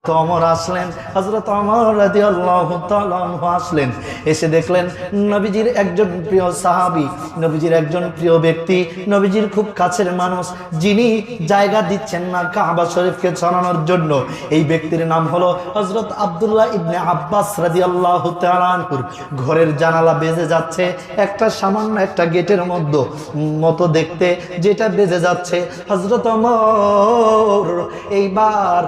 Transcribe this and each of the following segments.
তো ওমর আসলেন, হযরত ওমর রাদিয়াল্লাহু তাআলা আনহু আসলেন, এসে দেখলেন নবীজির একজন প্রিয় সাহাবী, নবীজির একজন প্রিয় ব্যক্তি, নবীজির খুব কাছের মানুষ, যিনি জায়গা দিচ্ছেন না কাবা শরীফকে ছড়ানোর জন্য। এই ব্যক্তির নাম হলো হযরত আব্দুল্লাহ ইবনে আব্বাস রাদিয়াল্লাহু তাআলা আনহুর ঘরের জানালা বেজে যাচ্ছে, একটা সামান্য একটা গেটের মতো দেখতে, যেটা বেজে যাচ্ছে। হযরত ওমর এইবার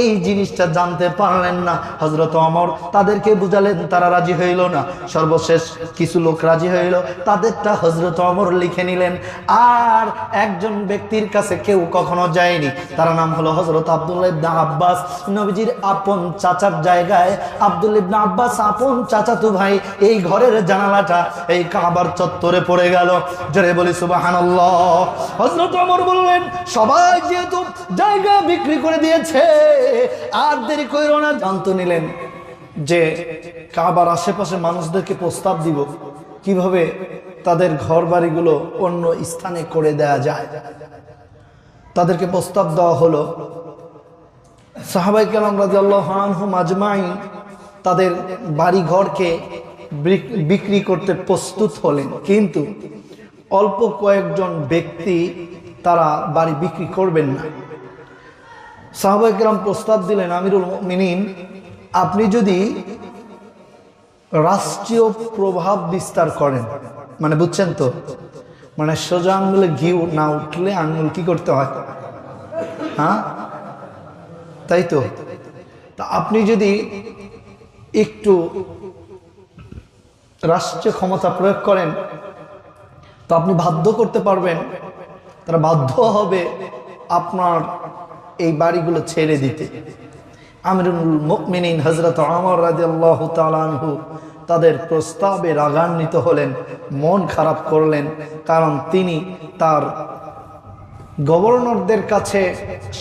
এই জিনিস জানতে পারলেন না। হযরত ওমর তাদেরকে বুঝালেন, তারা রাজি হইল না। সর্বশেষ কিছু লোক রাজি হইল, তাদেরটা হযরত ওমর লিখে নিলেন। আর একজন ব্যক্তির কাছে কেউ কখনো যায়নি, তার নাম হলো হযরত আব্দুল্লাহ ইবনে আব্বাস, নবীজির আপন চাচার জায়গায়। আব্দুল্লাহ ইবনে আব্বাস আপন চাচাতো ভাই। এই ঘরের জানালাটা এই কাবার চত্বরে পড়ে গেল। জোরে বলি সুবহানাল্লাহ। হযরত ওমর বললেন, সবাই যেহেতু জায়গা বিক্রি করে দিয়েছে, আর দেরি কইরো না। জানত নিলেন যে কাবার আশেপাশে মানুষদেরকে প্রস্তাব দিব কিভাবে তাদের ঘর বাড়িগুলো অন্য স্থানে করে দেয়া যায়। তাদেরকে প্রস্তাব দেওয়া হলো। সাহাবায়ে কেরাম রাদিয়াল্লাহু আনহুম আজমাইন তাদের বাড়ি ঘরকে বিক্রি করতে প্রস্তুত হলেন, কিন্তু অল্প কয়েকজন ব্যক্তি তারা বাড়ি বিক্রি করবেন না। সাহাবায়ে কেরাম প্রস্তাব দিলেন, আমিরুল মুমিনিন, আপনি যদি রাষ্ট্রীয় প্রভাব বিস্তার করেন, মানে বুঝছেন তো, মানে সোজা আঙ্গুলে ঘি না উঠলে আঙ্গুল কি করতে হয়, হ্যাঁ তাই তো। তা আপনি যদি একটু রাষ্ট্রীয় ক্ষমতা প্রয়োগ করেন, তো আপনি বাধ্য করতে পারবেন, তারা বাধ্য হবে আপনার এই বাড়িগুলো ছেড়ে দিতে। আমিরুল মুমিনিন হযরত ওমর রাদিয়াল্লাহু তাআলা আনহু তাদের প্রস্তাবে রাগান্বিত হলেন, মন খারাপ করলেন, কারণ তিনি তার গভর্নরদের কাছে,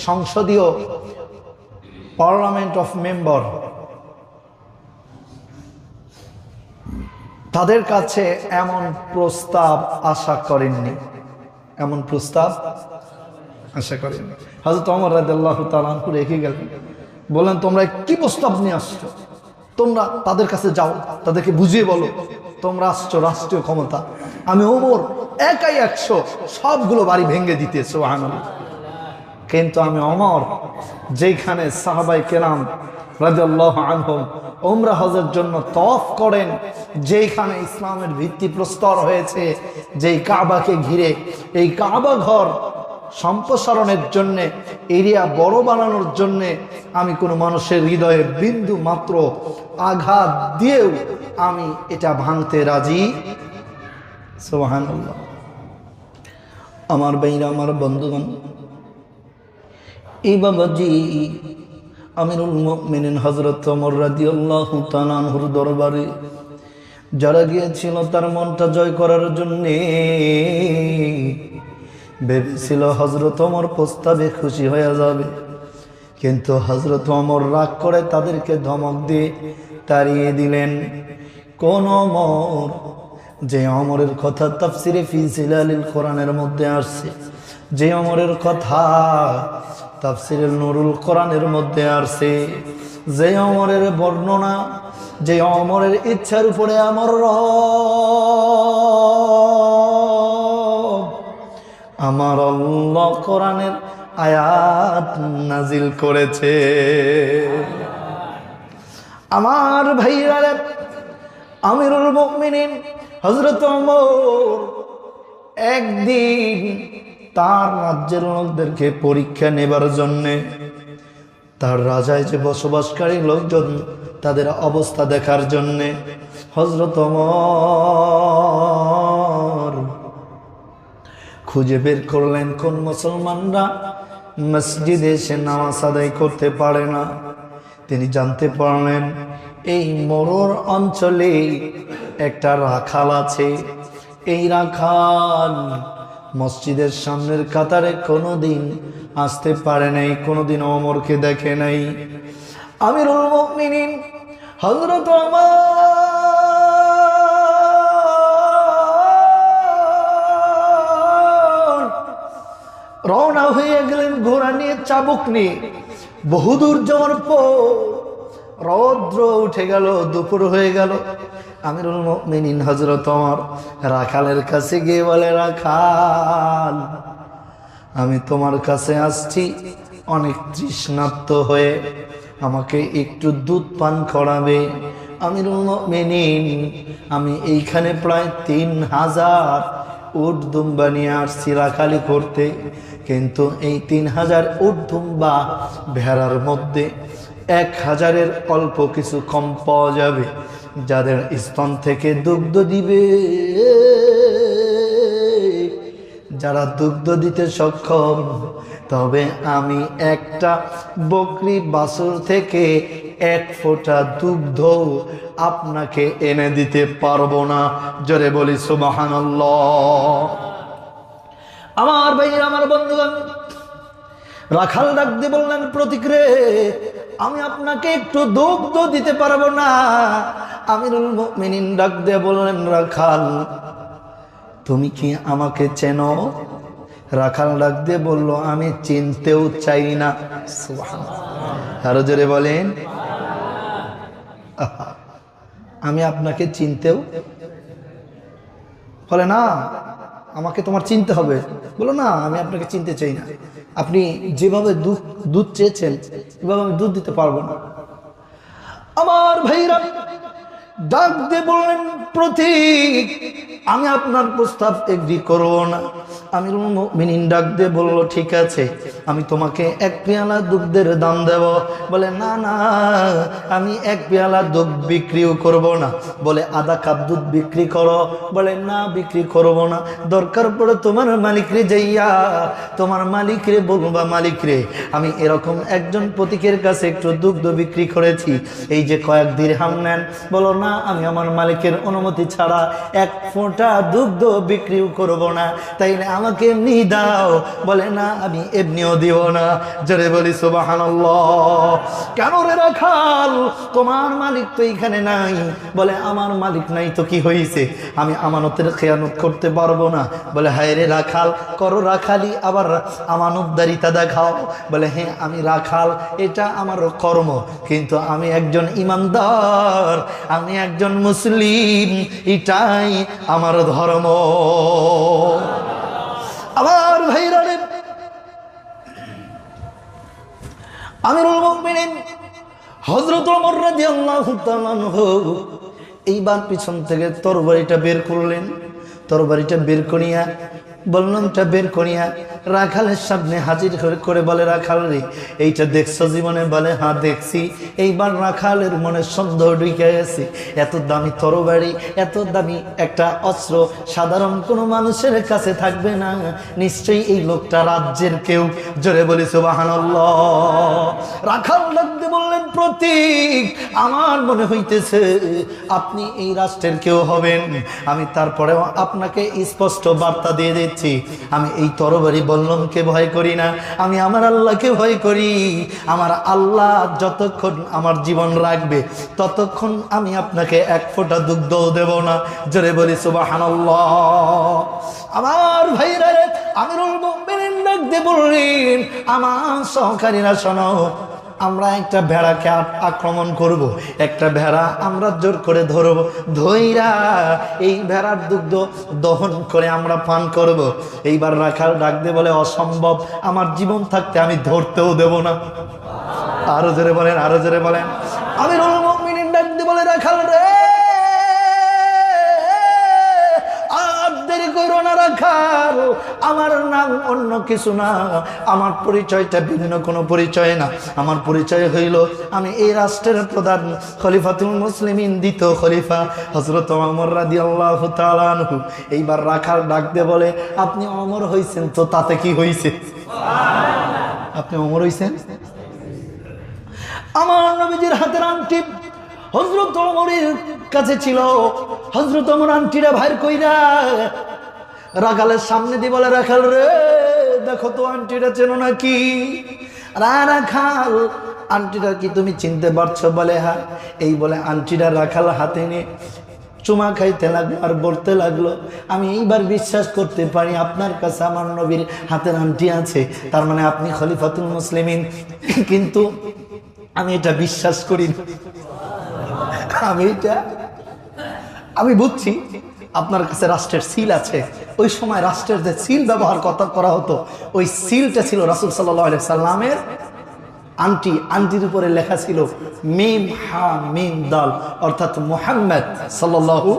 সংসদীয় পার্লামেন্ট অফ মেম্বার, তাদের কাছে এমন প্রস্তাব আশা করেননি, এমন প্রস্তাব আশা করেন। হযরত ওমর রাদিয়াল্লাহু তাআলা আনহু রেখে গেলেন, বললেন, তোমরা কি প্রস্তাব নিয়ে আসছো? তোমরা তাদের কাছে যাও, তাদেরকে বুঝিয়ে বলো তোমরা আসছো রাষ্ট্রীয় ক্ষমতা, আমি ওমর একাই 100 সবগুলো বাড়ি ভেঙে দিতে। সুবহানাল্লাহ। কিন্তু আমি ওমর, যেখানে সাহাবায়ে কেরাম রাদিয়াল্লাহু আনহুম উমরা হজের জন্য তওয়াফ করেন, যেখানে ইসলামের ভিত্তি প্রস্তর হয়েছে, যেই কাবাকে ঘিরে, এই কাবা ঘর সম্প্রসারণের জন্যে, এরিয়া বড় বানানোর জন্যে আমি কোনো মানুষের হৃদয়ে বিন্দু মাত্র আঘাত দিয়েও আমি এটা ভাঙতে রাজি। সুবহানাল্লাহ। আমার ভাইরা, আমার বন্ধুগণ, এই বাবাজি আমিরুল মুমিনিন হযরত ওমর রাদিয়াল্লাহু তাআলা আনহুর দরবারে যারা গিয়েছিল তার মনটা জয় করার জন্যে, ভেবেছিল হযরত ওমর প্রস্তাবে খুশি হয়ে যাবে, কিন্তু হযরত ওমর রাগ করে তাদেরকে ধমক দিয়ে তাড়িয়ে দিলেন। কোন ওমর? যে ওমরের কথা তাফসিরে ফি জিলালিল কোরআনের মধ্যে আসছে, যে ওমরের কথা তাফসিরে নুরুল কোরআনের মধ্যে আসছে, যে ওমরের বর্ণনা, যে ওমরের ইচ্ছার উপরে আমার আমার আল্লাহ কোরআনের আয়াত নাজিল করেছে। আমার ভাইরা, আমিরুল মুমিনিন হযরত ওমর একদিন তার রাজ্যের লোকদেরকে পরীক্ষা নেবার জন্যে, তার রাজায় যে বসবাসকারী লোকজন তাদের অবস্থা দেখার জন্যে হযরত ওমর খুঁজে বের করলেন কোন মুসলমানরা মসজিদে এসে নামাজ আদায় করতে পারে না। তিনি জানতে পারলেন এই মরুর অঞ্চলে একটা রাখাল আছে। এই রাখাল মসজিদের সামনের কাতারে কোনোদিন আসতে পারে নাই, কোনোদিন ওমরকে দেখে নাই। আমিরুল মুমিনিন হযরত ওমর রওনা হয়ে গেলেন ঘোড়া নিয়ে, চাবুক নিয়ে। বহুদূর যাওয়ার পর রৌদ্র উঠে গেল, দুপুর হয়ে গেল। আমিরুল মুমিনিন হযরত ওমর রাখালের কাছে গিয়ে বলে, রাখাল, আমি তোমার কাছে আসছি অনেক তৃষ্ণার্ত হয়ে, আমাকে একটু দুধ পান করাবে? আমিরুল মুমিনিন, আমি এইখানে প্রায় 3000 উট দুম্বা নিয়ে আসছি রাখালি করতে, কিন্তু এই 3000 উট দুম্বা ভেড়ার মধ্যে 1000-এর অল্প কিছু কম পাওয়া যাবে, যাদের স্তন থেকে দুগ্ধ দিবে, যারা দুগ্ধ দিতে সক্ষম। তবে আমি একটা বকরি বাছুর থেকে 1 ফোঁটা দুগ্ধ আপনাকে এনে দিতে পারবো না। জোরে বলি সুবহানাল্লাহ। আমার ভাইয়ের, আমার বন্ধুগণ, রাখাল ডাক দিয়ে বললেন, প্রতীক রে, আমি আপনাকে একটু দুগ্ধ দিতে পারবো না। আমিরুল মুমিনিন ডাক দিয়ে বললেন, রাখাল, তুমি কি আমাকে চেনো? রাখাল ডাক দিয়ে বলল, আমি চিনতেও চাই না। সুবহানাল্লাহ। আরো জোরে বলেন, আমি আপনাকে চিনতেও, বলে না, আমাকে তোমার চিনতে হবে। বলো না, আমি আপনাকে চিনতে চাই না, আপনি যেভাবে দুধ চেয়েছেন এভাবে আমি দুধ দিতে পারবো না। আমার ভাইরা ডাক দিয়ে বললেন, প্রতীক, আমি আপনার প্রস্তাব এগ্রি করবো না। আমিরুল মুমিনিন ডাক দিয়ে বলল, ঠিক আছে, আমি তোমাকে 1 পেয়ালা দুধের দাম দেব। বলে, না না, আমি 1 পেয়ালা দুধ বিক্রিও করব না। বলে, আধা কাপ দুধ বিক্রি করো। বলে, না, বিক্রি করব না, দরকার পড়ে তোমার মালিকরে যাইয়া তোমার মালিকরে বলবা, মালিক রে, আমি এরকম একজন প্রতীকের কাছে একটু দুগ্ধ বিক্রি করেছি, এই যে কয়েক দিরহাম নেন। বলো, না, আমি আমার মালিকের অনুমতি ছাড়া 1 ফোঁটা দুগ্ধ বিক্রিও করব না, তাইলে আমাকে এমনি দাও। বলে, না, আমি এমনিও দিব না। জোরে বলি সুবহানাল্লাহ। কেন রে রাখাল, তোমার মালিক তো এখানে নাই। বলে, আমার মালিক নাই তো কি হয়েছে, আমি আমানতের খেয়ানত করতে পারবো না। বলে, হায় রে রাখাল, করো রাখালি, আবার আমানতদারিতা দেখাও। বলে, হ্যাঁ, আমি রাখাল, এটা আমার কর্ম, কিন্তু আমি একজন ইমানদার, আমি একজন মুসলিম, এটাই আমার ধর্ম। আমার ভাইরা রে, আমিরুল মুমিনিন হযরত ওমর রাদিয়াল্লাহু তাআলা আনহু এইবার পিছন থেকে তরবারিটা বের করলেন। তরবারিটা বের করিয়া, বললামটা বের করিয়া রাখালের সামনে হাজির করে বলে, রাখাল রে, এইটা দেখছো জীবনে? বলে, হ্যাঁ দেখছি। এইবার রাখালের মনে সন্দেহ ঢুকে গেছে, এত দামি তরবারি, এত দামি একটা অস্ত্র সাধারণ কোনো মানুষের কাছে থাকবে না, নিশ্চয়ই এই লোকটা রাজ্যের কেউ। জোরে বলি সুবহানাল্লাহ। রাখাল লাগতে বললেন, প্রতীক, আমার মনে হইতেছে আপনি এই রাষ্ট্রের কেউ হবেন। আমি তারপরেও আপনাকে স্পষ্ট বার্তা দিয়ে দিচ্ছি, আমি এই তরবারি বল্লমকে ভয় করি না, আমি আমার আল্লাহকে ভয় করি। আমার আল্লাহ যতক্ষণ আমার জীবন রাখবে ততক্ষণ আমি আপনাকে 1 ফোঁটা দুগ্ধও দেব না। জোরে বলি সুবহানাল্লাহ। আমার ভাইরা, আমিরুল মুমিনিন ডাক দিয়ে বললেন, আমার সহকারীরা শোনো, আমরা একটা ভেড়াকে আক্রমণ করব, একটা ভেড়া আমরা জোর করে ধরব, ধইরা এই ভেড়ার দুগ্ধ দহন করে আমরা পান করব। এইবার রাখাল ডাক দিয়ে বলে, অসম্ভব, আমার জীবন থাকতে আমি ধরতেও দেব না। আরো জোরে বলেন, আরো জোরে বলেন। আমিরুল মুমিনিন ডাক দিয়ে বলে, রাখাল রে, রাখাল, আমার নাম অন্য কিছু না, আমার পরিচয়টা ভিন্ন কোনো পরিচয় না। আমার পরিচয় হইল, আমি এই রাষ্ট্রের প্রধান খলিফাতুল মুসলিমিন, দ্বিতীয় খলিফা হযরত ওমর রাদিয়াল্লাহু তাআলা আনহু। এইবার রাখাল ডাক দিয়ে বলে, আপনি ওমর হইছেন তো তাতে কি হইছে? আপনি ওমর হইছেন? আমার নবীজির হাতের আংটি হযরত ওমরের কাছে ছিল। হযরত ওমর আংটিটা ভাইর কইরা রাখালের সামনে দিয়ে বলে, রাখাল রে, দেখো তো আংটিটা চেনো নাকি? রাখাল, আংটিটা কি তুমি চিনতে পারছো? বলে, হ্যাঁ। এই বলে আংটিটা রাখাল হাতে নিয়ে চুমা খাইতে লাগলো আর বলতে লাগলো, আমি এইবার বিশ্বাস করতে পারি আপনার কাছে আমার নবীর হাতের আংটি আছে, তার মানে আপনি খলিফাতুল মুসলিমিন। কিন্তু আমি এটা বিশ্বাস করি না। আমি বুঝছি আপনার কাছে রাষ্ট্রের সিল আছে। ওই সময় রাষ্ট্রের যে সিল ব্যবহার করা হতো, ওই সিলটা ছিল রাসূল সাল্লাল্লাহু আলাইহি সাল্লামের আংটি। আংটির উপরে লেখা ছিল মিম হা মিম দাল, অর্থাৎ মুহাম্মদ সাল্লাল্লাহু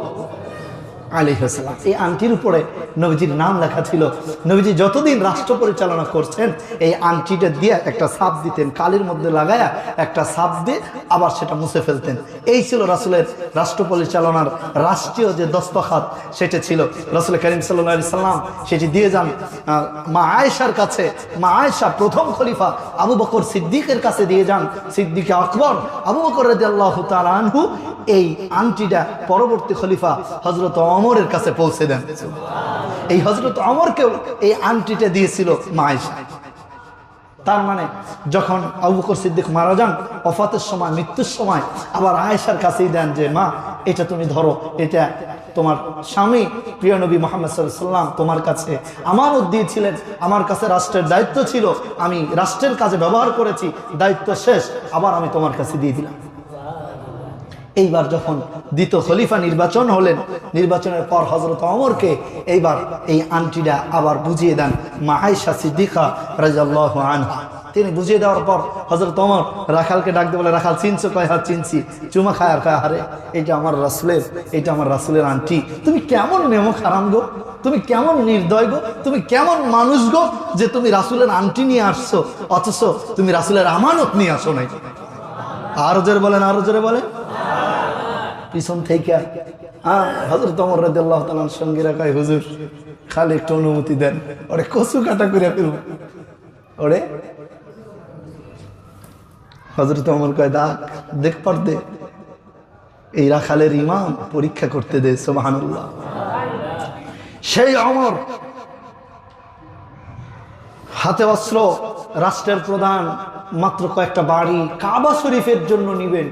আলাইহি ওয়াসাল্লাম। এই আংটির উপরে নবীজির নাম লেখা ছিল। নবীজি যতদিন রাষ্ট্র পরিচালনা করছেন এই আংটিটা দিয়ে একটা ছাপ দিতেন, কালির মধ্যে লাগায়া একটা ছাপ দিয়ে আবার সেটা মুছে ফেলতেন। এই ছিল রাসূলের রাষ্ট্র পরিচালনার রাষ্ট্রীয় যে দস্তখত, সেটা ছিল। রাসূল করিম সাল্লাল্লাহু আলাইহি সাল্লাম সেটি দিয়ে যান মা আয়েশার কাছে। মা আয়েশা প্রথম খলিফা আবু বকর সিদ্দিকের কাছে দিয়ে যান। সিদ্দিক আকবর আবু বকর রাদিয়াল্লাহু তাআলা আনহু এই আংটিটা পরবর্তী খলিফা হযরত ওমরের কাছে পৌঁছে দেন। এই হযরত ওমরকেও এই আংটিটা দিয়েছিল মা আয়েশা। তার মানে যখন আবু বকর সিদ্দিক মারা যান, ওফাতের সময়, মৃত্যুর সময় আবার আয়েশার কাছেই দেন যে মা এটা তুমি ধরো, এটা তোমার স্বামী প্রিয় নবী মুহাম্মদ সাল্লাল্লাহু আলাইহি ওয়াসাল্লাম তোমার কাছে আমানত দিয়েছিলেন, আমার কাছে রাষ্ট্রের দায়িত্ব ছিল, আমি রাষ্ট্রের কাজে ব্যবহার করেছি, দায়িত্ব শেষ, আবার আমি তোমার কাছে দিয়ে দিলাম। এইবার যখন দ্বিতীয় খলিফা নির্বাচন হলেন, নির্বাচনের পর হযরত ওমরকে এইবার এই আংটিটা আবার বুঝিয়ে দেন মা আয়েশা সিদ্দিকা রাদিয়াল্লাহু আনহা। তিনি বুঝিয়ে দেওয়ার পর হযরত ওমর রাখালকে ডাক দিয়ে বলে, রাখাল চিনছো? কয় হ্যাঁ চিনছি। চুমা খায় আর কয়, আরে এটা আমার রাসূলের, এটা আমার রাসূলের আংটি। তুমি কেমন নেমো খারাম গো, তুমি কেমন নির্দয় গো, তুমি কেমন মানুষ গো যে তুমি রাসূলের আংটি নিয়ে আসছো, অথচ তুমি রাসূলের আমানত নিয়ে আসো নাই। আরো জোরে বলেন, আরো জোরে বলেন। পিছন থেকে হযরত ওমর রাদিয়াল্লাহু তাআলার সঙ্গীরা কয়, হুজুর খালি একটু অনুমতি দেন, ওরে কচু কাটা করে ফেলব। ওরে হযরত ওমর কয়, দেখ পারদে, এই রাখালের ইমান পরীক্ষা করতে দে। সুবহানাল্লাহ। সেই ওমর হাতে অস্ত্র, রাষ্ট্রের প্রধান, মাত্র কয়েকটা বাড়ি কাবা শরীফের জন্য নিবেন,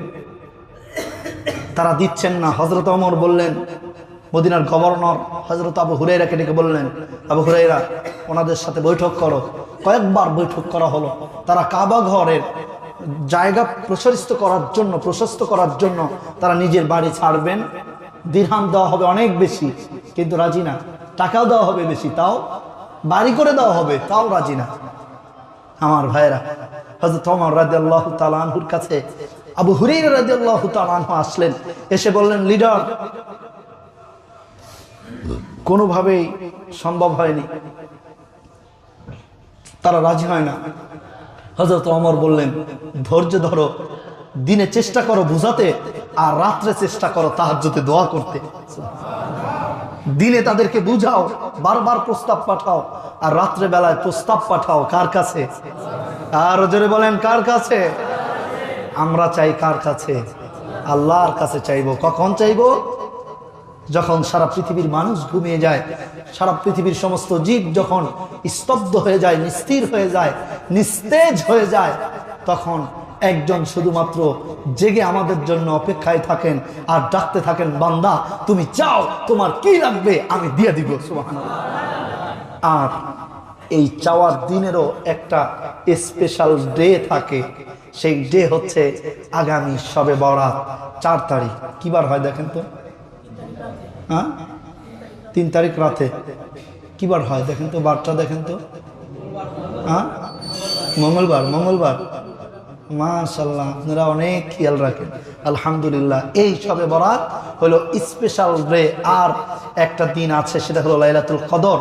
তারা দিচ্ছেন না। হযরত ওমর বললেন, মদিনার গভর্নর হযরত আবু হুরায়রাকে ডেকে বললেন, আবু হুরায়রা ওনাদের সাথে বৈঠক করো। কয়েকবার বৈঠক করা হলো। তারা কাবা ঘরের জায়গা প্রশস্ত করার জন্য তারা নিজের বাড়ি ছাড়বেন, দিরহাম দেওয়া হবে অনেক বেশি, কিন্তু রাজি না। টাকাও দেওয়া হবে বেশি, তাও বাড়ি করে দেওয়া হবে, তাও রাজি না। আমার ভাইরা, হযরত ওমর রাদিয়াল্লাহু তাআলা আনহুর কাছে আবু হুরায়রা রাদিয়াল্লাহু তাআলা আনহু আসলেন, এসে বললেন, লিডার কোনোভাবেই সম্ভব হয়নি, তারা রাজি হয় না। হযরত ওমর বললেন, ধৈর্য ধরো, দিনে চেষ্টা করো বুঝাতে, আর রাত্রে চেষ্টা করো তাহাজ্জুদে দোয়া করতে। দিনে তাদেরকে বুঝাও, বারবার প্রস্তাব পাঠাও, আর রাত্রে বেলায় প্রস্তাব পাঠাও কার কাছে? আর জোরে বলেন, কার কাছে? আমরা চাই কার কাছে? আল্লাহর কাছে চাইবো। কখন চাইবো? যখন সারা পৃথিবীর মানুষ ঘুমিয়ে যায়, সারা পৃথিবীর সমস্ত জীব যখন স্তব্ধ হয়ে যায়, নিস্তির হয়ে যায়, নিস্তেজ হয়ে যায়, তখন একজন শুধুমাত্র জেগে আমাদের জন্য অপেক্ষায় থাকেন আর ডাকতে থাকেন, বান্দা তুমি চাও, তোমার কি লাগবে আমি দিয়ে দিব। সুবহানাল্লাহ। আর এই চাওয়ার দিনেরও একটা স্পেশাল ডে থাকে, সেই ডে হচ্ছে আগামী শবে বরাত 4 তারিখ। কি বার হয় দেখেন তো? 3 তারিখ রাতে কি বার হয় দেখেন তো, বারটা দেখেন তো। মঙ্গলবার। মঙ্গলবার, মাশাআল্লাহ, আপনারা অনেক খেয়াল রাখেন। আলহামদুলিল্লাহ। এই শবে বরাত হলো স্পেশাল ডে। আর একটা দিন আছে, সেটা হলো লাইলাতুল কদর,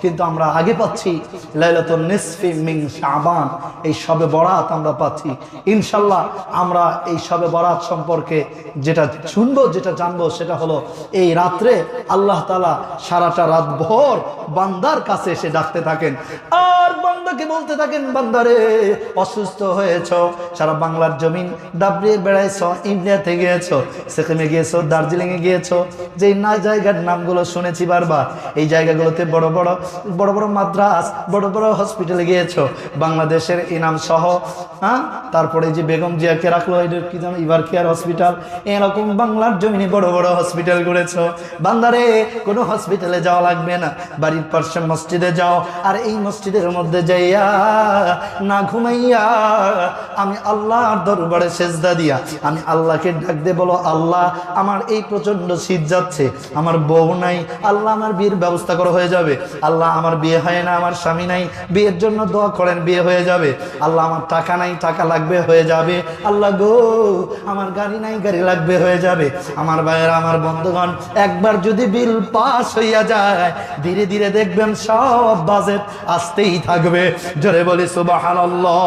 কিন্তু আমরা আগে পাচ্ছি লাইলাতুন নিসফি মিন শাবান। এই শবে বরাত আমরা পাচ্ছি। ইনশাআল্লাহ আমরা এই শবে বরাত সম্পর্কে যেটা শুনবো, যেটা জানবো, সেটা হলো এই রাত্রে আল্লাহ তাআলা সারাটা রাত ভোর বান্দার কাছে এসে ডাকতে থাকেন, আর বান্দাকে বলতে থাকেন, বান্দারে অসুস্থ হয়েছ, সারা বাংলার জমিন দাবড়িয়ে বেড়াইছ, ইন্ডিয়াতে গিয়েছ, সিকিমে গিয়েছো, দার্জিলিং এ গিয়েছো, যেই না জায়গার নামগুলো শুনেছি বারবার, এই জায়গাগুলোতে বড় বড় বড় বড় মাদ্রাস, বড় বড় হসপিটালে গিয়েছো, বাংলাদেশের ইনাম সহ, হ্যাঁ, তারপরে যে বেগম জিয়াকে রাখলো, এটা কি জানো, ইভার কেয়ার হসপিটাল, এরকম বাংলার জমিনে বড় বড় হসপিটাল করেছো। বান্দারে, কোনো হসপিটালে যাওয়া লাগবে না, বাড়ির পাশে মসজিদে যাও, আর এই মসজিদের মধ্যে যাইয়া না ঘুমাইয়া আমি আল্লাহর দরবারে সেজদা দিয়া আমি আল্লাহকে ডাক দিয়ে বলো, আল্লাহ আমার এই প্রচন্ড শীত যাচ্ছে, আমার বউ নাই, আল্লাহ আমার বিয়ের ব্যবস্থা করা হয়ে যাবে, আল্লাহ আমার বিয়ে হয় না, আমার স্বামী নাই, বিয়ের জন্য দোয়া করেন, বিয়ে হয়ে যাবে, আল্লাহ আমার টাকা নাই, টাকা লাগবে, হয়ে যাবে, আল্লাহ গো আমার গাড়ি নাই, গাড়ি লাগবে, হয়ে যাবে। আমার ভাইয়েরা, আমার বন্ধুগণ, একবার যদি বিল পাস হইয়া যায়, ধীরে ধীরে দেখবেন সব বাজেট আসতেই থাকবে। জোরে বলি সুবহানাল্লাহ।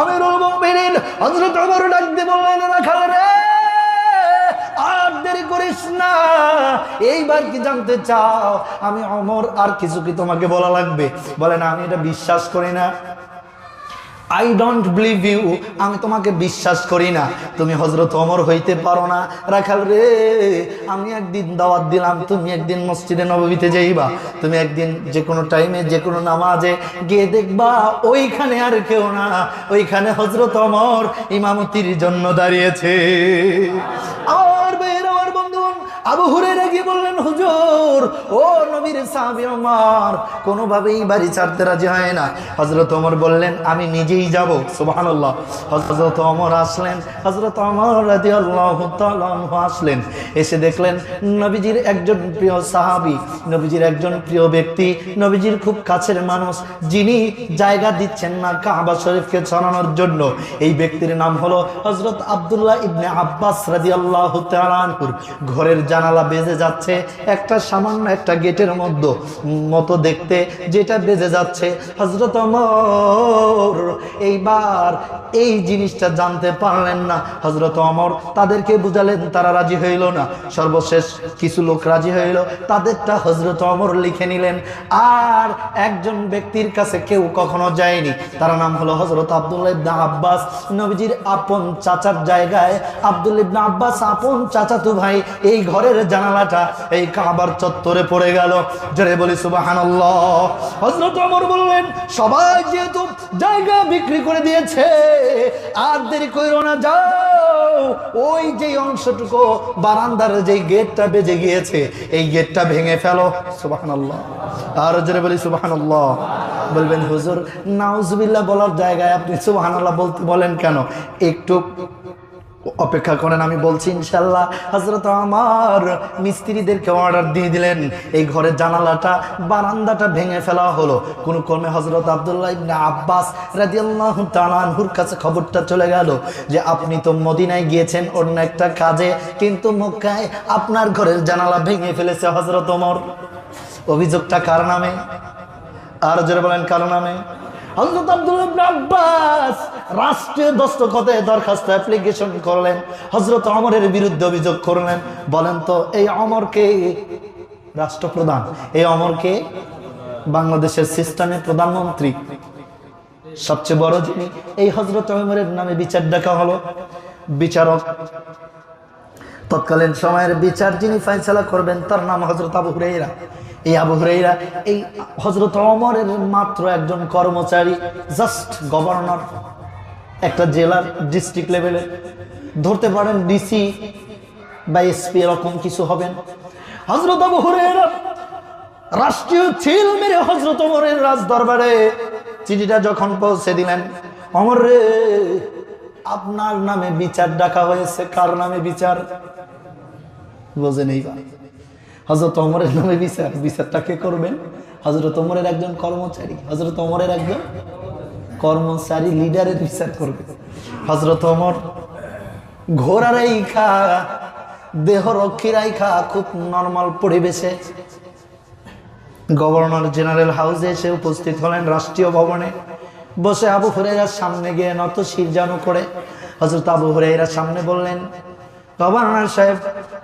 আমিরুল মুমিনিন হযরত ওমর ডাক দিয়ে বললেন, রাখাল রে, আর দেরি করিস না, এইবার কি জানতে চাও? আমি ওমর, আর কিছু কি তোমাকে বলা লাগবে? বলে না, আমি এটা বিশ্বাস করি না, আই ডোন্ট বিলিভ ইউ, আমি তোমাকে বিশ্বাস করি না, তুমি হযরত ওমর হইতে পারো না। রাখাল রে, আমি একদিন দাওয়াত দিলাম, তুমি একদিন মসজিদে নববীতে যাইবা, তুমি একদিন যে কোনো টাইমে যে কোনো নামাজে গিয়ে দেখবা ওইখানে আর কেউ না, ওইখানে হযরত ওমর ইমামতির জন্য দাঁড়িয়েছে। আমার ভাইয়ের, আমার বন্ধুগণ, আবু হুরায়রা গিয়ে বললেন, হুজুর, ও নবীর সাহাবী ওমর কোনোভাবেই বাড়ি ছাড়তে রাজি হয় না। হযরত ওমর বললেন, আমি নিজেই যাব। সুবহানাল্লাহ। হযরত ওমর আসলেন, হযরত ওমর রাদিয়াল্লাহু তাআলা আনহু আসলেন, এসে দেখলেন নবীজির একজন প্রিয় সাহাবী, নবীজির একজন প্রিয় ব্যক্তি, নবীজির খুব কাছের মানুষ, যিনি জায়গা দিচ্ছেন না কাবা শরীফকে ছড়ানোর জন্য, এই ব্যক্তির নাম হলো হযরত আব্দুল্লাহ ইবনে আব্বাস রাদিয়াল্লাহু তাআলা আনহুর ঘরের জানালা বেজে যাচ্ছে, একটা সামান্য একটা গেটের মতো দেখতে, যেটা বেজে যাচ্ছে। হযরত ওমর এইবার এই জিনিসটা জানতে পারলেন না। হযরত ওমর তাদেরকে বুঝালেন, তারা রাজি হইল না। সর্বশেষ কিছু লোক রাজি হইল, তাদেরটা হযরত ওমর লিখে নিলেন। আর একজন ব্যক্তির কাছে কেউ কখনো যায়নি, তার নাম হলো হযরত আব্দুল্লাহ ইবনে আব্বাস, নবীজির আপন চাচার জায়গায় আব্দুল্লাহ ইবনে আব্বাস আপন চাচাতো ভাই। এই ঘরের জানালাটা এই কাবার চত্বরে পড়ে গেল। জোরে বলি সুবহানাল্লাহ। হযরত ওমর বললেন, সবাই যেহেতু জায়গা বিক্রি করে দিয়েছে, আর দেরি কইরো না, যাও ওই যে অংশটুকু বারান্দার যে গেটটা বেজে গিয়েছে, এই গেটটা ভেঙে ফেলো। সুবহানাল্লাহ। আর জোরে বলি সুবহানাল্লাহ। বলবেন, হুজুর নাউজুবিল্লাহ বলার জায়গায় আপনি সুবহানাল্লাহ বলতে বলেন কেন? একটু অপেক্ষা করেন, আমি বলছি ইনশাল্লাহ। হযরত ওমর মিস্ত্রিদেরকে অর্ডার দিয়ে দিলেন, এই ঘরের জানালাটা বারান্দাটা ভেঙে ফেলা হলো। কোন ক্রমে হযরত আব্দুল্লাহ ইবনে আব্বাস রাদিয়াল্লাহু তাআলা আনহুর কাছে খবরটা চলে গেল যে আপনি তো মদিনায় গিয়েছেন অন্য একটা কাজে, কিন্তু মক্কায় আপনার ঘরের জানালা ভেঙে ফেলেছে হযরত ওমর। অভিযোগটা কার নামে? আর জোরে বলেন, কার নামে? হযরত আব্দুল্লাহ ইবনে আব্বাস রাষ্ট্রীয় দস্তখতে দরখাস্ত অ্যাপ্লিকেশন করলেন, হযরত ওমরের বিরুদ্ধে অভিযোগ করলেন। বলেন তো, এই ওমরকে রাষ্ট্রপ্রধান, এই ওমরকে বাংলাদেশের সিস্টেমের প্রধানমন্ত্রী, সবচেয়ে বড় যিনি, এই হযরত ওমরের নামে বিচার ডাকা হলো। বিচারক, তৎকালীন সময়ের বিচার যিনি ফয়সালা করবেন, তার নাম হযরত আবু হুরায়রা। এই আবু হুরায়রা এই হযরত ওমরের মাত্র একজন কর্মচারী, জাস্ট গভর্নর, একটা জেলার ডিস্ট্রিক্ট লেভেলে, ধরতে পারেন ডিসি বা এসপি, এরকম কিছু হবেন। হযরত আবু হুরায়রা রাষ্ট্রীয় ছিল মেরে হযরত ওমরের রাজ দরবারে চিঠিটা যখন পৌঁছে দিলেন, ওমর রে, আপনার নামে বিচার ডাকা হয়েছে। কার নামে বিচার? বোঝে নেই। হযরত ওমরের নামে বিচার। বিচারটা কে করবেন? হযরত ওমরের একজন কর্মচারী, হযরত ওমরের একজন কর্মচারী লিডারের বিচার করবে। হযরত ওমর ঘোড়া রাইখা, দেহ রক্ষী রাইখা, খুব নরমাল পরিবেশে গভর্নর জেনারেল হাউসে এসে উপস্থিত হলেন, রাষ্ট্রীয় ভবনে বসে আবু হুরায়রার সামনে গিয়ে নত শির জানু করে হযরত আবু হুরায়রার সামনে বললেন, গভর্নর সাহেব,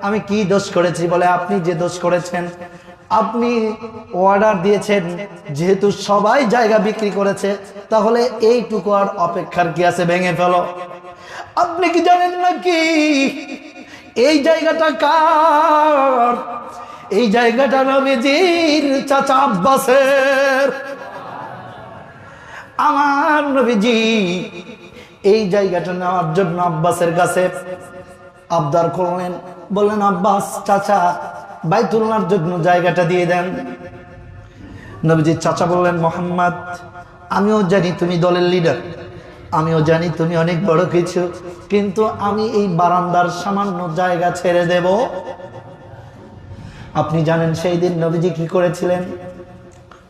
আমি কি দোষ করেছি? বলে, আপনি যে দোষ করেছেন, আপনি অর্ডার দিয়েছেন, যেহেতু সবাই জায়গা বিক্রি করেছে, তাহলে এইটুকু আর অপেক্ষার কি আছে, ভেঙে ফেলো। আপনি কি জানেন নাকি এই জায়গাটা কার? এই জায়গাটা নবীজির চাচা আব্বাসের। আমার নবীজি এই জায়গাটা নেওয়ার জন্য আব্বাসের কাছে আবদার করলেন, বললেন আব্বাস চাচা বাইতুল্লাহর জন্য জায়গাটা দিয়ে দেন। নবীজির চাচা বললেন, মোহাম্মদ আমিও জানি তুমি দলের লিডার, আমিও জানি তুমি অনেক বড় কিছু, কিন্তু আমি এই বারান্দার সামান্য জায়গা ছেড়ে দেব। আপনি জানেন সেই দিন নবীজি কি করেছিলেন?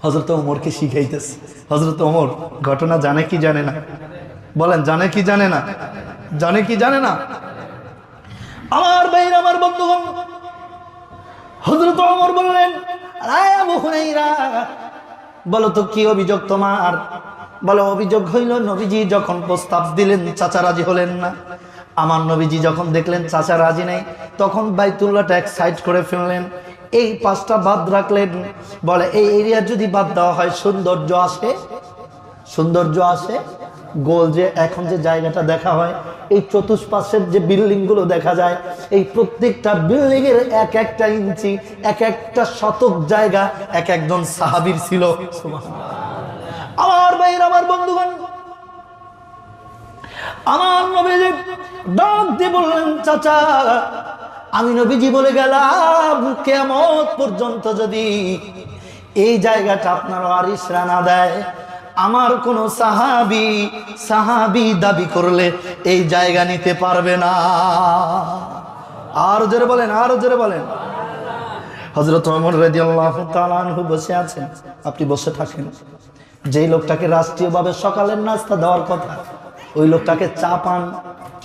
হযরত ওমরকে শিখাইতেছে। হযরত ওমর ঘটনা জানে কি জানে না? বলেন জানে কি জানে না? জানে কি জানে না? আমার ভাই আমার বন্ধুগণ, হযরত ওমর বললেন, আয় আবু হুরায়রা বলো তো কি অভিযোগ তোমার? বলো অভিযোগ হইল নবীজি যখন প্রস্তাব দিলেন চাচা রাজি হলেন না। আমার নবীজি যখন দেখলেন চাচা রাজি নেই, তখন বাইতুল্লাহটা এক সাইড করে ফেললেন, এই পাঁচটা বাদ রাখলেন। বলে এই এরিয়া যদি বাদ দেওয়া হয় সৌন্দর্য আসে, সৌন্দর্য আসে। গোল যে এখন যে জায়গাটা দেখা হয়, এই চতুষ্পাশের যে বিল্ডিং গুলো দেখা যায়, এই প্রত্যেকটা বিল্ডিং এর এক একটা ইঞ্চি, এক একটা শতক জায়গা এক একজন সাহাবীর ছিল। আমার ভাইয়ের আমার বন্ধুগণ, আমার নবীজি ডাক দিয়ে বললেন, চাচা আমি নবীজি বলে গেলাম কিয়ামত পর্যন্ত যদি এই জায়গাটা আপনার ওয়ারিসরা না দেয়, আমার কোন সাহাবী দাবি করলে এই জায়গা নিতে পারবে না। আর জোরে বলেন, আর জোরে বলেন। হযরত ওমর রাদিয়াল্লাহু তাআলা আনহু বসে আছেন, আপনি বসে থাকেন। যেই লোকটাকে রাষ্ট্রীয়ভাবে সকালের নাস্তা দেওয়ার কথা, ওই লোকটাকে চা পান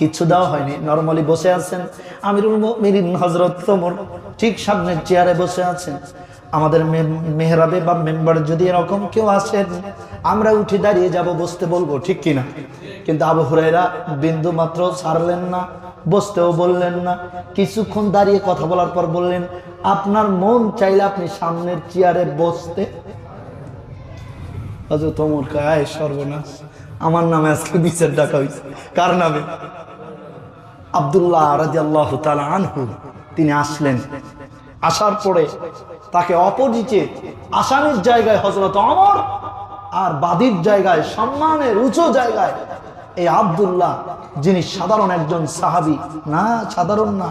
কিছু দেওয়া হয়নি, নরমালি বসে আছেন। আমিরুল মুমিনিন হযরত ওমর ঠিক সামনের চেয়ারে বসে আছেন। আমাদের মেহরাবে বা মেম্বার যদি এরকম কেউ আসেন, আমরা উঠে দাঁড়িয়ে যাব, বসতে বলবো, ঠিক কিনা? কিন্তু আবু হুরায়রা বিন্দু মাত্র ছাড়লেন না, বসতেও বললেন না। কিছুক্ষণ দাঁড়িয়ে কথা বলার পর বললেন, আপনার মন চাইলে আপনি সামনের চেয়ারে বসতে। হযরত ওমর কয়, সর্বনাশ, আমার নামে আজকে বিচার ডাকা হয়েছে। কার নামে? আব্দুল্লাহ রাদিয়াল্লাহু তাআলা আনহু তিনি আসলেন। আসার পরে তাকে অপোজিটে আসামির জায়গায় হযরত ওমর, আর বাদীর জায়গায় সম্মানের উঁচু জায়গায় এই আব্দুল্লাহ, যিনি সাধারণ একজন সাহাবী না, সাধারণ না।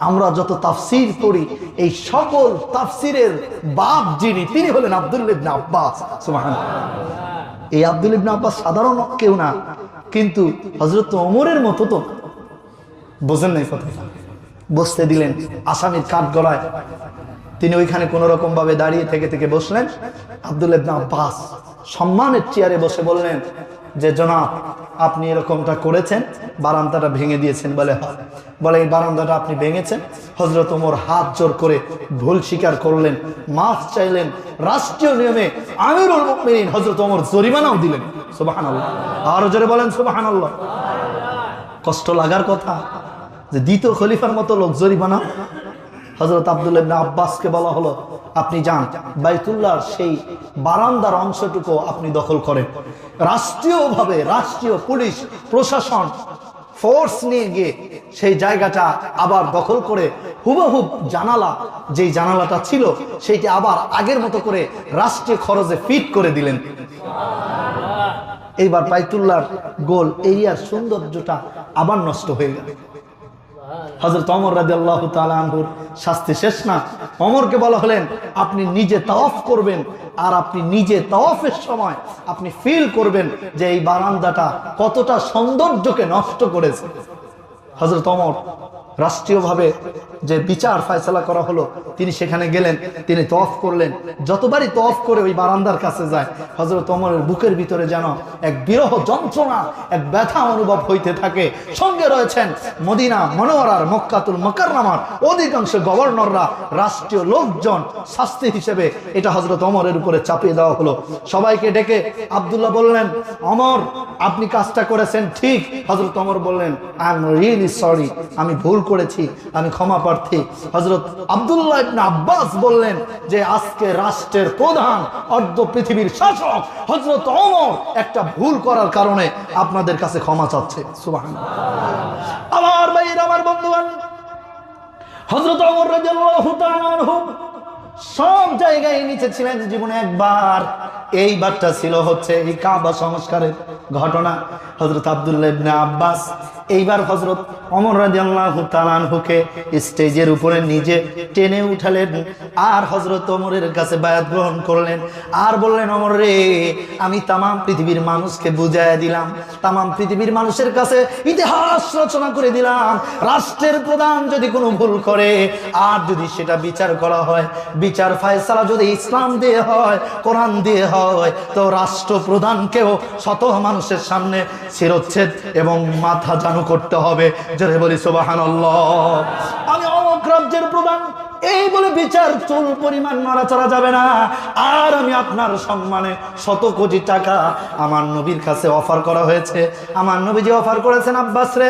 আমরা যত তাফসীর পড়ি, এই সকল তাফসীরের বাপ যিনি, তিনি হলেন আব্দুল্লাহ ইবনে আব্বাস। সুবহানাল্লাহ। এই আব্দুল্লাহ ইবনে আব্বাস সাধারণ কেউ না, কিন্তু হযরত ওমরের মতো তো, বোঝেন নাই কথাটা? বসতে দিলেন আসামির কাঠ গলায়। তিনি ওইখানে কোন রকম ভাবে দাঁড়িয়ে থেকে বসলেন। আব্দুল্লাহ ইবনে আব্বাস সম্মানের চেয়ারে বসে বললেন যে, জনাব আপনি এরকমটা করেছেন, বারান্দাটা ভেঙে দিয়েছেন। বলে হ্যাঁ। বলে এই বারান্দাটা আপনি ভেঙেছেন। হযরত ওমর হাত জোর করে ভুল স্বীকার করলেন, মাফ চাইলেন। রাষ্ট্রীয় নিয়মে আমিরুল মুমিনিন হযরত ওমর জরিমানাও দিলেন। সুবহানাল্লাহ। আরো জোরে বলেন সুবহানাল্লাহ। কষ্ট লাগার কথা যে দ্বিতীয় খলিফার মতো লোক জরিমানা। হযরত আব্দুল্লাহ ইবনে আব্বাসকে বলা হলো, আপনি যান বাইতুল্লাহর সেই বারান্দার অংশটুকু আপনি দখল করেন। রাষ্ট্রীয়ভাবে রাষ্ট্রীয় পুলিশ প্রশাসন ফোর্স নিয়ে গিয়ে সেই জায়গাটা আবার দখল করে হুবহুব জানালা, যেই জানালাটা ছিল সেইটা আবার আগের মতো করে রাষ্ট্রীয় খরচে ফিট করে দিলেন। এইবার বাইতুল্লাহর গোল এরিয়ার সৌন্দর্যটা আবার নষ্ট হয়ে গেল। হযরত ওমর রাদিয়াল্লাহু তাআলা আনহুর শাস্তি শেষ না। ওমরকে বলা হলেন, আপনি নিজে তাওয়াফ করবেন, আর আপনি নিজে তাওয়াফের সময় আপনি ফিল করবেন যে এই বারান্দাটা কতটা সৌন্দর্যকে নষ্ট করেছে। হযরত ওমর রাষ্ট্রীয়ভাবে যে বিচার ফয়সালা করা হলো, তিনি সেখানে গেলেন, তিনি তওয়াফ করলেন। যতবারই তওয়াফ করে ওই বারান্দার কাছে যায়, হযরত ওমরের বুকের ভিতরে যেন এক বিরহ যন্ত্রণা, এক ব্যথা অনুভব হইতে থাকে। সঙ্গে রয়েছেন মদিনা মনোয়ারার, মক্কাতুল মুকাররমার অধিকাংশ গভর্নররা, রাষ্ট্রীয় লোকজন। শাস্তি হিসেবে এটা হযরত ওমরের উপরে চাপিয়ে দেওয়া হলো। সবাইকে ডেকে আব্দুল্লাহ বললেন, ওমর আপনি কাজটা করেছেন ঠিক। হযরত ওমর বললেন, আই এম রিয়েলি সরি, আমি ভুল করেছি, আমি ক্ষমা প্রার্থী। হযরত আব্দুল্লাহ ইবনে আব্বাস বললেন যে আজকে রাষ্ট্রের প্রধান, অর্ধ পৃথিবীর শাসক হযরত ওমর একটা ভুল করার কারণে আপনাদের কাছে ক্ষমা চাচ্ছে। সুবহানাল্লাহ। আমার ভাইয়েরা, আমার বন্ধুগণ, হযরত ওমর রাদিয়াল্লাহু তাআলা আনহু সব জায়গায় নিচে ছিলেন, জীবনে একবার এইবারটা ছিল হচ্ছে এই কাবা সংস্কারের ঘটনা। হযরত আব্দুল্লাহ ইবনে আব্বাস এইবার হযরত ওমর রাদিয়াল্লাহু তাআলা আনহুকে স্টেজের উপরে নিজে টেনে উঠালেন আর হযরত ওমরের কাছে বায়াত গ্রহণ করলেন আর বললেন, ওমর রে, আমি তাম পৃথিবীর মানুষকে বুঝাইয়া দিলাম, তাম পৃথিবীর মানুষের কাছে ইতিহাস রচনা করে দিলাম, রাষ্ট্রের প্রধান যদি কোনো ভুল করে আর যদি সেটা বিচার করা হয়, বিচার ফয়সালা যদি ইসলাম দিয়ে হয়, কোরআন দিয়ে হয়, তো রাষ্ট্রপ্রধানকেও শত মানুষের সামনে শিরচ্ছেদ এবং মাথা জানু করতে হবে। জোরে বলি সুবহানাল্লাহ। আমি অমুক রাজ্যের প্রধান, এই বলে বিচার চুল পরিমাণ নড়াচড়া যাবে না। আর আমি আপনার সম্মানে শত কোটি টাকা আমার নবীর কাছে অফার করা হয়েছে। আমার নবীজি অফার করেছেন, আব্বাস রে,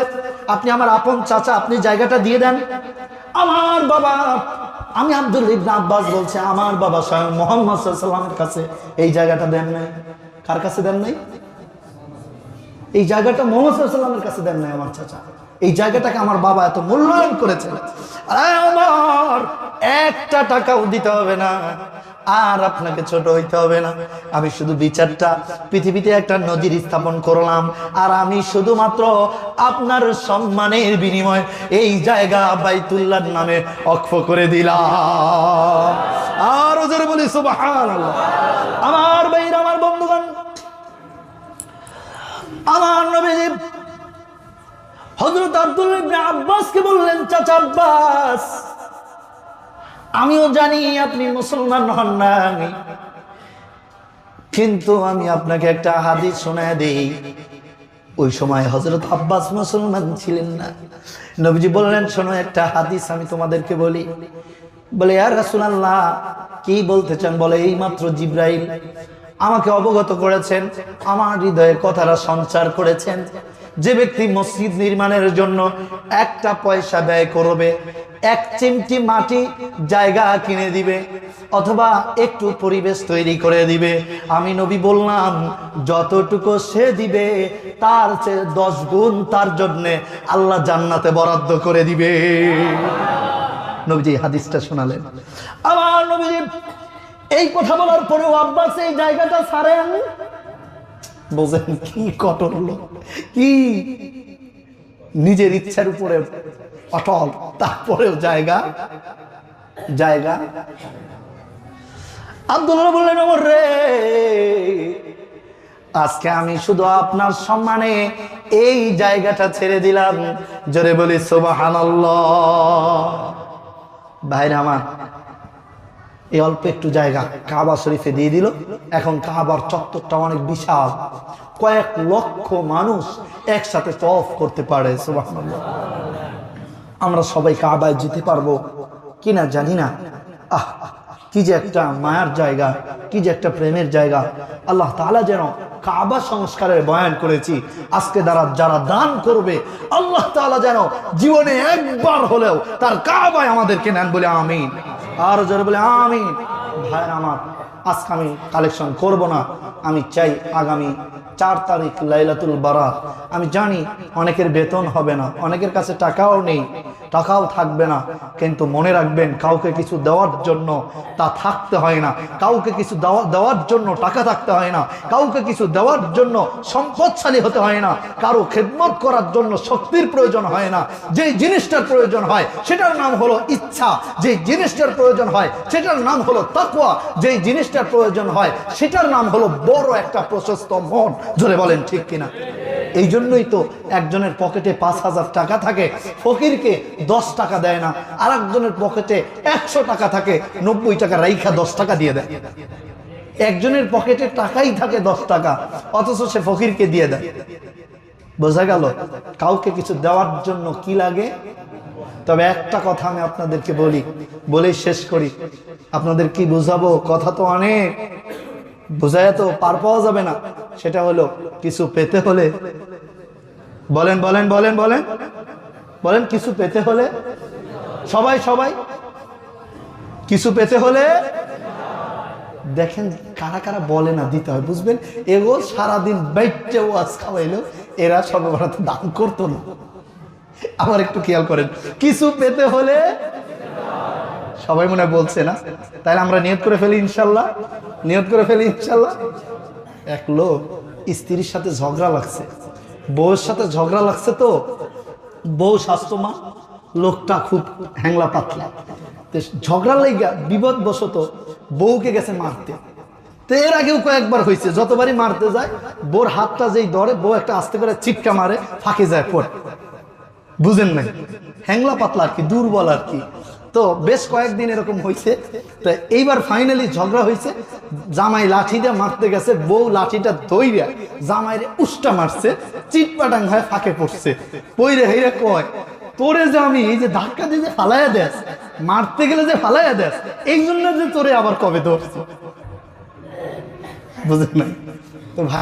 আপনি আমার আপন চাচা, আপনি জায়গাটা দিয়ে দেন। আমার বাবা, আমি আব্দুল্লাহ ইবনে আব্বাস বলছে, আমার বাবা স্বয়ং মুহাম্মদ সাল্লাল্লাহু আলাইহি ওয়াসাল্লামের কাছে এই জায়গাটা দেন নাই। কার কাছে দেন নাই? এই জায়গাটা মুহাম্মদ সাল্লাল্লাহু আলাইহি ওয়াসাল্লামের কাছে দেন নাই আমার চাচা। এই জায়গাটাকে আমার বাবা এত মূল্যায়ন করেছেন, আমার একটা টাকাও দিতে হবে না, আর আপনাকে ছোট হইতে হবে না। আমি শুধু বিচারটা পৃথিবীতে একটা নজির স্থাপন করলাম, আর আমি শুধুমাত্র আপনার সম্মানের বিনিময়ে এই জায়গা বাইতুল্লাহর নামে ওয়াকফ করে দিলাম। আর জোরে বলি সুবহানাল্লাহ। আমার ভাইরা, আমার বন্ধুগণ, আমার নবীজি হযরত আব্দুল্লাহ ইবনে আব্বাসকে বললেন, চাচা আব্বাস, আমিও জানি আপনি মুসলমান হন নাই, কিন্তু আমি আপনাকে একটা হাদিস শোনায় দেই। ওই সময় হযরত আব্বাস মুসলমান ছিলেন না। নবীজি বললেন, শোনো, একটা হাদিস আমি তোমাদেরকে বলি। বলে, ইয়া রাসূলুল্লাহ, কি বলতে চান? বলে, এইমাত্র জিবরাইল আমাকে অবগত করেছেন, আমার হৃদয়ের কথাটা সঞ্চার করেছেন, যে ব্যক্তি মসজিদ নির্মাণের জন্য একটা পয়সা ব্যয় করবে, এক চিমটি মাটি জায়গা কিনে দিবে অথবা একটু পরিবেশ তৈরি করে দিবে, আমি নবী বললাম যতটুকু সে দিবে তার চেয়ে 10 গুণ তার জন্য আল্লাহ জান্নাতে বরাদ্দ করে দিবে। নবীজি হাদিসটা শোনালেন। আমার নবীজি এই কথা বলার পরেও আব্বাস এই জায়গাটা ছাড়েন। বোঝেন কি কঠোর লোক, কি নিজের ইচ্ছার উপরে অটল, তারপরেও জায়গা। আব্দুল্লাহ বললেন, ওমর রে, আজকে আমি শুধু আপনার সম্মানে এই জায়গাটা ছেড়ে দিলাম। জোরে বলি সুবহানাল্লাহ। ভাইরা আমার, এই অল্প একটু জায়গা কাবা শরীফে দিয়ে দিল। এখন কাবার চত্বরটা অনেক বিশাল, কয়েক লক্ষ মানুষ একসাথে তওয়াফ করতে পারে। সুবহানাল্লাহ। আমরা সবাই কাবায় যেতে পারবো কিনা জানি না। কি যে একটা মায়ার জায়গা, কি যে একটা প্রেমের জায়গা। আল্লাহ তাআলা যেন কাবা সংস্কারের বয়ান করেছি, আজকে যারা দান করবে, আল্লাহ তাআলা যেন জীবনে একবার হলেও তার কাবায় আমাদেরকে নেন, বলে আমিন। আর জোরে বলে আমিন। ভাইরা আমার, আজকে আমি কালেকশন করব না। আমি চাই আগামী 4 তারিখ লাইলাতুল বারাত। আমি জানি অনেকের বেতন হবে না, অনেকের কাছে টাকাও নেই, টাকাও থাকবে না, কিন্তু মনে রাখবেন, কাউকে কিছু দেওয়ার জন্য তা থাকতে হয় না, কাউকে কিছু দেওয়ার জন্য টাকা থাকতে হয় না, কাউকে কিছু দেওয়ার জন্য সম্পদশালী হতে হয় না, কারো খেদমত করার জন্য শক্তির প্রয়োজন হয় না। যেই জিনিসটার প্রয়োজন হয় সেটার নাম হলো ইচ্ছা, যেই জিনিসটার প্রয়োজন হয় সেটার নাম হলো তাকওয়া, যেই জিনিসটার প্রয়োজন হয় সেটার নাম হলো বড় একটা প্রশস্ত মন। জোরে বলেন ঠিক কিনা? এই জন্যই তো একজনের পকেটে 5000 টাকা থাকে, ফকিরকে 10 টাকা দেয় না, আর একজনের পকেটে 100 টাকা থাকে, 90 টাকা রাইখা 10 টাকা দিয়ে দেয়। একজনের পকেটে টাকাই থাকে 10 টাকা, অথচ সে ফকিরকে দিয়ে দেয়। বোঝা গেল কাউকে কিছু দেওয়ার জন্য কি লাগে। তবে একটা কথা আমি আপনাদেরকে বলেই শেষ করি। আপনাদের কি বুঝাবো, কথা তো অনেক, বুঝায় তো পার পাওয়া যাবে না। সেটা হলো, কিছু পেতে হলে বলেন বলেন বলেন বলেন বলেন কিছু পেতে হলে সবাই কিছু পেতে হলে দেখেন কারা কারা বলে না দিতে হয়, বুঝবেন। এগো সারাদিন বাইটে ওয়াজ খাওয়াইলো, এরা সবে বরাতে দান করতো না। আমার একটু খেয়াল করেন, কিছু পেতে হলে সবাই মনে হয় বলছে না? তাহলে আমরা নিয়ত করে ফেলি ইনশাল্লাহ, নিয়ত করে ফেলি ইনশাল্লাহ। এক লোক স্ত্রীর সাথে ঝগড়া লাগছে, বউয়ের সাথে ঝগড়া লাগছে, তো বউ স্বাস্থ্যমা, লোকটা খুব হ্যাংলা পাতলা। ঝগড়া লেগা বিপদ বশত বউকে গেছে মারতে। তো এর আগেও কয়েকবার হয়েছে, যতবারই মারতে যায় বউর হাতটা যেই ধরে, বউ একটা আস্তে করে চিৎকা মারে, ফাঁকে যায় পড়ে। বুঝেন নাই? হ্যাংলা পাতলা আর কি, দুর্বল আর কি। তো বেশ কয়েকদিন এরকম হয়েছে। তো এইবার ফাইনালি ঝগড়া হয়েছে, জামাই লাঠি দিয়ে মারতে গেছে, বউ লাঠিটা ধইরা জামাইরে উষ্টা মারছে, চিটপাটাং হয় ফাঁকে পড়ছে। পইরে হেইরা কয়, তোরে যে আমি এই যে ধাক্কা দিয়ে যে ফালাইয়া দেস, মারতে গেলে যে ফালাইয়া দেস, এই জন্য যে তোরে আবার কবে ধরছি। বুঝেন না? তো ভাই